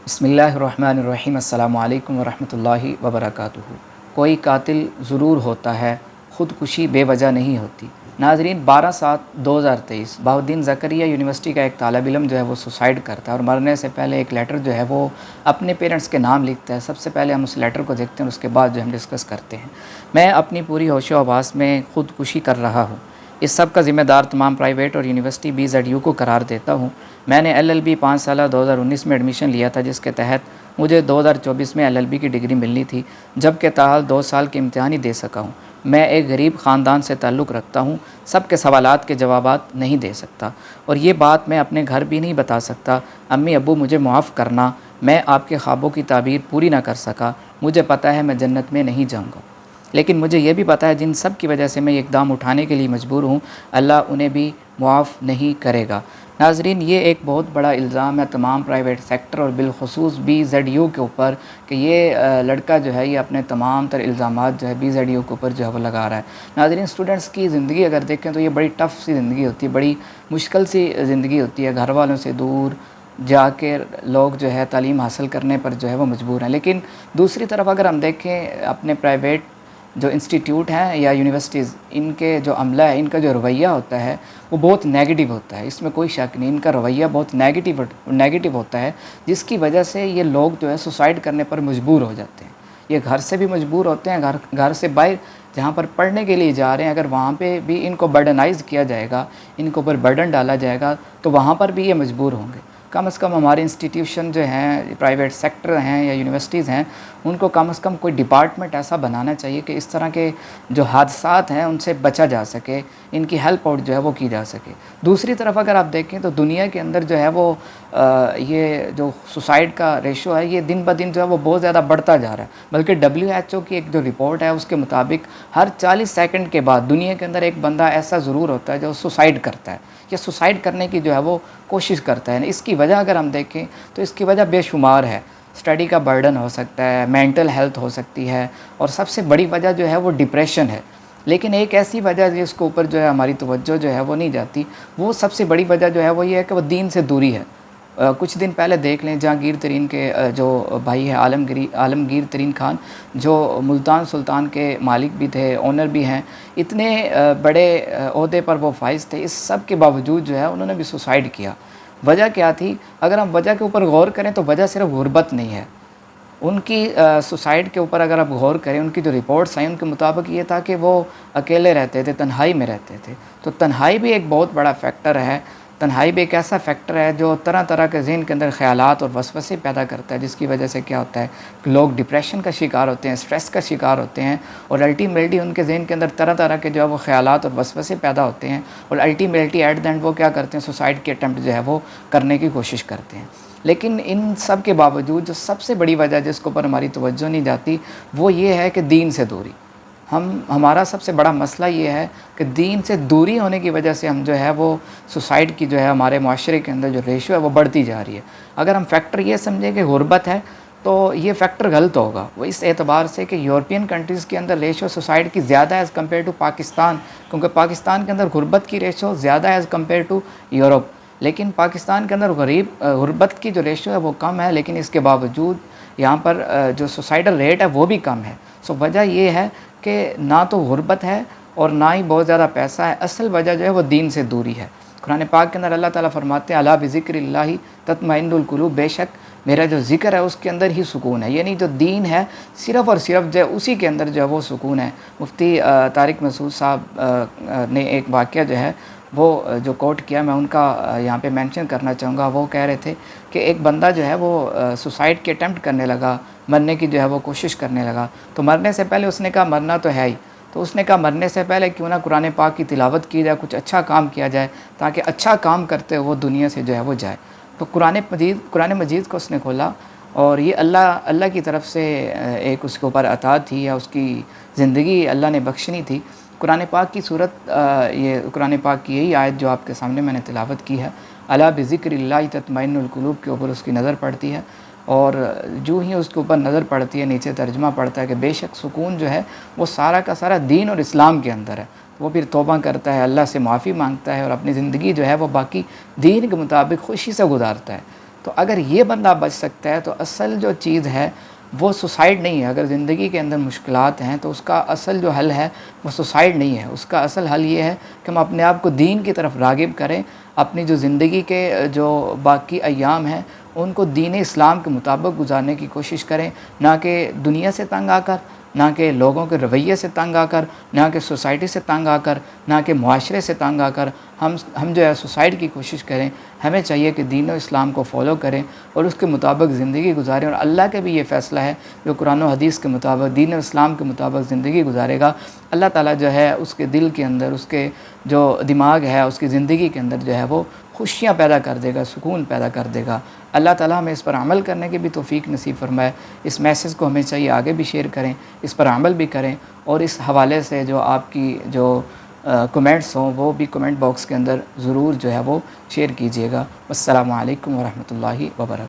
بسم اللہ الرحمن الرحیم السلام علیکم ورحمۃ اللہ وبرکاتہ۔ کوئی قاتل ضرور ہوتا ہے، خودکشی بے وجہ نہیں ہوتی۔ ناظرین، 12/7/2023 بہاؤالدین زکریا یونیورسٹی کا ایک طالب علم جو ہے وہ سوسائڈ کرتا ہے اور مرنے سے پہلے ایک لیٹر جو ہے وہ اپنے پیرنٹس کے نام لکھتا ہے۔ سب سے پہلے ہم اس لیٹر کو دیکھتے ہیں اور اس کے بعد جو ہم ڈسکس کرتے ہیں۔ میں اپنی پوری ہوش و حواس میں خودکشی کر رہا ہوں۔ اس سب کا ذمہ دار تمام پرائیویٹ اور یونیورسٹی BZU کو قرار دیتا ہوں۔ میں نے LLB 5 سالہ 2019 میں ایڈمیشن لیا تھا، جس کے تحت مجھے 2024 میں LLB کی ڈگری ملنی تھی، جبکہ تاحال 2 سال کے امتحان ہی دے سکا ہوں۔ میں ایک غریب خاندان سے تعلق رکھتا ہوں، سب کے سوالات کے جوابات نہیں دے سکتا، اور یہ بات میں اپنے گھر بھی نہیں بتا سکتا۔ امی ابو مجھے معاف کرنا، میں آپ کے خوابوں کی تعبیر پوری نہ کر سکا۔ مجھے پتہ ہے میں جنت میں نہیں جاؤں گا، لیکن مجھے یہ بھی پتہ ہے جن سب کی وجہ سے میں یہ اقدام اٹھانے کے لیے مجبور ہوں، اللہ انہیں بھی معاف نہیں کرے گا۔ ناظرین، یہ ایک بہت بڑا الزام ہے تمام پرائیویٹ سیکٹر اور بالخصوص BZU کے اوپر کہ یہ لڑکا جو ہے یہ اپنے تمام تر الزامات جو ہے BZU کے اوپر جو ہے وہ لگا رہا ہے۔ ناظرین، اسٹوڈنٹس کی زندگی اگر دیکھیں تو یہ بڑی ٹف سی زندگی ہوتی ہے، بڑی مشکل سی زندگی ہوتی ہے۔ گھر والوں سے دور جا کے لوگ جو ہے تعلیم حاصل کرنے پر جو ہے وہ مجبور ہیں، لیکن دوسری طرف اگر ہم دیکھیں اپنے پرائیویٹ جو انسٹیٹیوٹ ہیں یا یونیورسٹیز، ان کے جو عملہ ہے، ان کا جو رویہ ہوتا ہے وہ بہت نیگیٹو ہوتا ہے، اس میں کوئی شک نہیں۔ ان کا رویہ بہت نیگیٹو ہوتا ہے، جس کی وجہ سے یہ لوگ جو ہے سوسائڈ کرنے پر مجبور ہو جاتے ہیں۔ یہ گھر سے بھی مجبور ہوتے ہیں، گھر سے باہر جہاں پر پڑھنے کے لیے جا رہے ہیں، اگر وہاں پہ بھی ان کو برڈنائز کیا جائے گا، ان کے اوپر برڈن ڈالا جائے گا، تو وہاں پر بھی یہ مجبور ہوں گے۔ کم از کم ہمارے انسٹیٹیوشن جو ہیں، پرائیویٹ سیکٹر ہیں یا یونیورسٹیز ہیں، ان کو کم از کم کوئی ڈپارٹمنٹ ایسا بنانا چاہیے کہ اس طرح کے جو حادثات ہیں ان سے بچا جا سکے، ان کی ہیلپ آؤٹ جو ہے وہ کی جا سکے۔ دوسری طرف اگر آپ دیکھیں تو دنیا کے اندر جو ہے وہ یہ جو سوسائڈ کا ریشو ہے یہ دن بدن جو ہے وہ بہت زیادہ بڑھتا جا رہا ہے، بلکہ WHO کی ایک جو رپورٹ ہے اس کے مطابق ہر 40 سیکنڈ کے بعد دنیا کے اندر ایک بندہ ایسا ضرور ہوتا ہے جو سوسائڈ کرتا ہے یا سوسائڈ کرنے کی جو ہے وہ کوشش کرتا ہے۔ اس کی وجہ اگر ہم دیکھیں تو اس کی وجہ بے شمار ہے۔ اسٹڈی کا برڈن ہو سکتا ہے، مینٹل ہیلتھ ہو سکتی ہے، اور سب سے بڑی وجہ جو ہے وہ ڈپریشن ہے۔ لیکن ایک ایسی وجہ جس کے اوپر جو ہے ہماری توجہ جو ہے وہ نہیں جاتی، وہ سب سے بڑی وجہ جو ہے وہ یہ ہے کہ وہ دین سے دوری ہے۔ کچھ دن پہلے دیکھ لیں جہانگیر ترین کے جو بھائی ہے عالمگیر ترین خان، جو ملتان سلطان کے مالک بھی تھے، اونر بھی ہیں، اتنے بڑے عہدے پر وہ فائز تھے، اس سب کے باوجود جو ہے انہوں نے بھی سوسائڈ کیا۔ وجہ کیا تھی؟ اگر ہم وجہ کے اوپر غور کریں تو وجہ صرف غربت نہیں ہے۔ ان کی سوسائڈ کے اوپر اگر آپ غور کریں، ان کی جو رپورٹس آئیں ان کے مطابق یہ تھا کہ وہ اکیلے رہتے تھے، تنہائی میں رہتے تھے۔ تو تنہائی بھی ایک بہت بڑا فیکٹر ہے۔ تنہائی بھی ایک ایسا فیکٹر ہے جو طرح طرح کے ذہن کے اندر خیالات اور وسوسے پیدا کرتا ہے، جس کی وجہ سے کیا ہوتا ہے کہ لوگ ڈپریشن کا شکار ہوتے ہیں، اسٹریس کا شکار ہوتے ہیں، اور الٹیمیٹلی ان کے ذہن کے اندر طرح طرح کے جو ہے وہ خیالات اور وسوسے پیدا ہوتے ہیں، اور الٹیمیٹلی ایٹ دا اینڈ وہ کیا کرتے ہیں، سوسائڈ کی اٹیمپٹ جو ہے وہ کرنے کی کوشش کرتے ہیں۔ لیکن ان سب کے باوجود جو سب سے بڑی وجہ جس کے اوپر ہماری توجہ نہیں جاتی وہ یہ ہے کہ دین سے دوری۔ ہمارا سب سے بڑا مسئلہ یہ ہے کہ دین سے دوری ہونے کی وجہ سے ہم جو ہے وہ سوسائڈ کی جو ہے ہمارے معاشرے کے اندر جو ریشو ہے وہ بڑھتی جا رہی ہے۔ اگر ہم فیکٹر یہ سمجھیں کہ غربت ہے تو یہ فیکٹر غلط ہوگا، وہ اس اعتبار سے کہ یورپین کنٹریز کے اندر ریشو سوسائڈ کی زیادہ ہے ایز کمپیئر ٹو پاکستان، کیونکہ پاکستان کے اندر غربت کی ریشو زیادہ ہے ایز کمپیئر ٹو یورپ، لیکن پاکستان کے اندر غربت کی جو ریشو ہے وہ کم ہے، لیکن اس کے باوجود یہاں پر جو سوسائڈل ریٹ ہے وہ بھی کم ہے۔ سو وجہ یہ ہے کہ نہ تو غربت ہے اور نہ ہی بہت زیادہ پیسہ ہے، اصل وجہ جو ہے وہ دین سے دوری ہے۔ قرآن پاک کے اندر اللہ تعالیٰ فرماتے ہیں الا بذکر اللہ تطمئن القلوب، بے شک میرا جو ذکر ہے اس کے اندر ہی سکون ہے، یعنی جو دین ہے صرف اور صرف جو ہے اسی کے اندر جو ہے وہ سکون ہے۔ مفتی طارق مسعود صاحب نے ایک واقعہ جو ہے وہ جو کوٹ کیا، میں ان کا یہاں پہ مینشن کرنا چاہوں گا۔ وہ کہہ رہے تھے کہ ایک بندہ جو ہے وہ سوسائڈ کی اٹیمپٹ کرنے لگا، مرنے کی جو ہے وہ کوشش کرنے لگا، تو مرنے سے پہلے اس نے کہا مرنا تو ہے ہی، تو اس نے کہا مرنے سے پہلے کیوں نہ قرآن پاک کی تلاوت کی جائے، کچھ اچھا کام کیا جائے تاکہ اچھا کام کرتے وہ دنیا سے جو ہے وہ جائے۔ تو قرآن مجید کو اس نے کھولا، اور یہ اللہ کی طرف سے ایک اس کے اوپر عطا تھی، یا اس کی زندگی اللہ نے بخشنی تھی۔ قرآن پاک کی صورت، یہ قرآن پاک کی یہی آیت جو آپ کے سامنے میں نے تلاوت کی ہے، الا بذکر اللہ تطمئن القلوب، کے اوپر اس کی نظر پڑتی ہے، اور جو ہی اس کے اوپر نظر پڑتی ہے نیچے ترجمہ پڑتا ہے کہ بے شک سکون جو ہے وہ سارا کا سارا دین اور اسلام کے اندر ہے۔ وہ پھر توبہ کرتا ہے، اللہ سے معافی مانگتا ہے، اور اپنی زندگی جو ہے وہ باقی دین کے مطابق خوشی سے گزارتا ہے۔ تو اگر یہ بندہ بچ سکتا ہے تو اصل جو چیز ہے وہ سوسائڈ نہیں ہے. اگر زندگی کے اندر مشکلات ہیں تو اس کا اصل جو حل ہے وہ سوسائڈ نہیں ہے. اس کا اصل حل یہ ہے کہ ہم اپنے آپ کو دین کی طرف راغب کریں, اپنی جو زندگی کے جو باقی ایام ہیں ان کو دین اسلام کے مطابق گزارنے کی کوشش کریں, نہ کہ دنیا سے تنگ آ کر, نہ کہ لوگوں کے رویے سے تنگ آ کر, نہ کہ سوسائٹی سے تنگ آ کر, نہ کہ معاشرے سے تنگ آ کر ہم جو ہے سوسائڈ کی کوشش کریں. ہمیں چاہیے کہ دین و اسلام کو فالو کریں اور اس کے مطابق زندگی گزاریں, اور اللہ کا بھی یہ فیصلہ ہے جو قرآن و حدیث کے مطابق دین و اسلام کے مطابق زندگی گزارے گا, اللہ تعالیٰ جو ہے اس کے دل کے اندر, اس کے جو دماغ ہے, اس کی زندگی کے اندر جو ہے وہ خوشیاں پیدا کر دے گا, سکون پیدا کر دے گا. اللہ تعالیٰ ہمیں اس پر عمل کرنے کی بھی توفیق نصیب فرمائے. اس میسیج کو ہمیں چاہیے آگے بھی شیئر کریں, اس پر عمل بھی کریں, اور اس حوالے سے جو آپ کی جو کمنٹس ہوں وہ بھی کمنٹ باکس کے اندر ضرور جو ہے وہ شیئر کیجیے گا. السلام علیکم ورحمۃ اللہ وبرکاتہ.